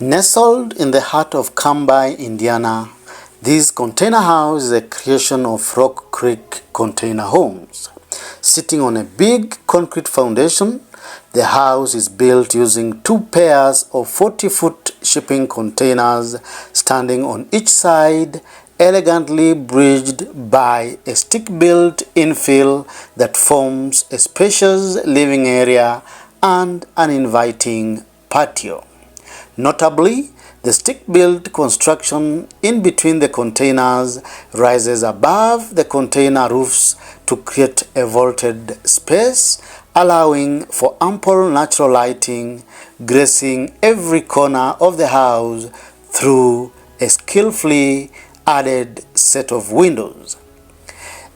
Nestled in the heart of Camby, Indiana, this container house is a creation of Rock Creek Container Homes. Sitting on a big concrete foundation, the house is built using 2 pairs of 40-foot shipping containers standing on each side, elegantly bridged by a stick-built infill that forms a spacious living area and an inviting patio. Notably, the stick-built construction in between the containers rises above the container roofs to create a vaulted space, allowing for ample natural lighting gracing every corner of the house through a skillfully added set of windows.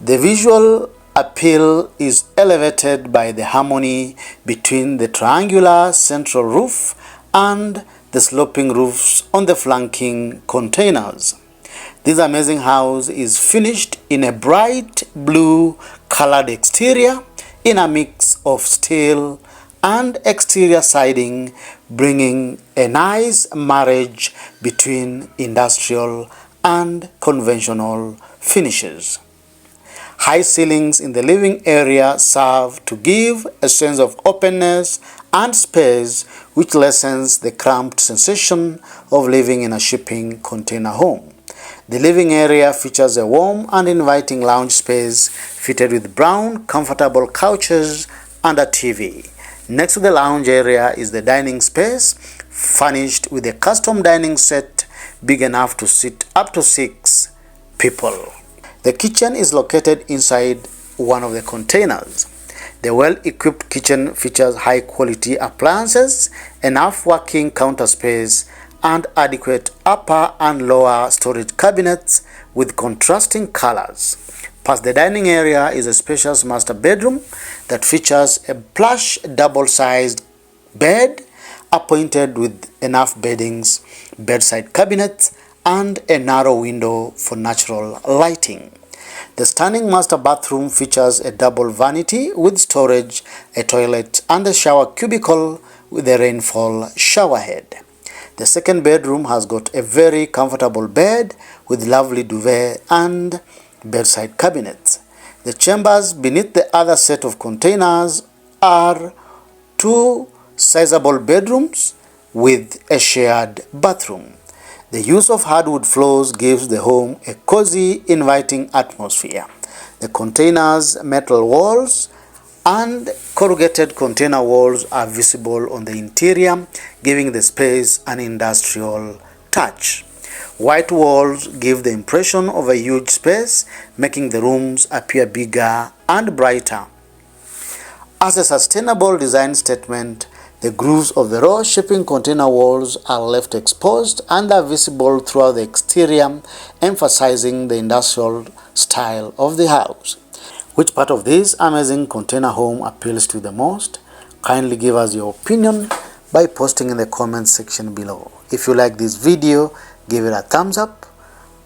The visual appeal is elevated by the harmony between the triangular central roof and the sloping roofs on the flanking containers. This amazing house is finished in a bright blue colored exterior in a mix of steel and exterior siding, bringing a nice marriage between industrial and conventional finishes. High ceilings in the living area serve to give a sense of openness and space, which lessens the cramped sensation of living in a shipping container home. The living area features a warm and inviting lounge space fitted with brown, comfortable couches and a TV. Next to the lounge area is the dining space, furnished with a custom dining set big enough to sit up to 6 people. The kitchen is located inside one of the containers. The well-equipped kitchen features high-quality appliances, enough working counter space, and adequate upper and lower storage cabinets with contrasting colors. Past the dining area is a spacious master bedroom that features a plush double-sized bed appointed with enough beddings, bedside cabinets, and a narrow window for natural lighting. The standing master bathroom features a double vanity with storage, a toilet, and a shower cubicle with a rainfall shower head. The second bedroom has got a very comfortable bed with lovely duvet and bedside cabinets. The chambers beneath the other set of containers are 2 sizable bedrooms with a shared bathroom. The use of hardwood floors gives the home a cozy, inviting atmosphere. The container's metal walls and corrugated container walls are visible on the interior, giving the space an industrial touch. White walls give the impression of a huge space, making the rooms appear bigger and brighter. As a sustainable design statement, the grooves of the raw shipping container walls are left exposed and are visible throughout the exterior, emphasizing the industrial style of the house. Which part of this amazing container home appeals to you the most? Kindly give us your opinion by posting in the comment section below. If you like this video, give it a thumbs up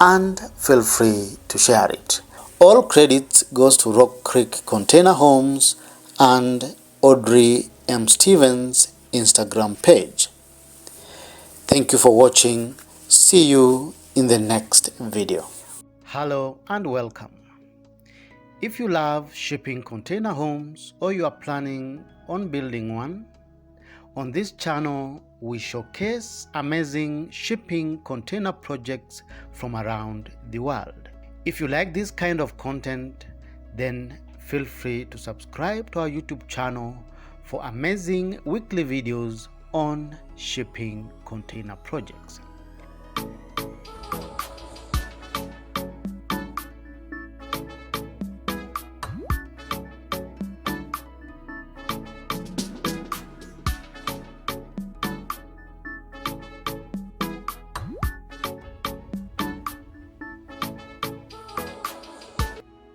and feel free to share it. All credit goes to Rock Creek Container Homes and Audrey M. Stevens' Instagram page. Thank you for watching. See you in the next video. Hello and welcome. If you love shipping container homes or you are planning on building one, on this channel we showcase amazing shipping container projects from around the world. If you like this kind of content, then feel free to subscribe to our YouTube channel for amazing weekly videos on shipping container projects.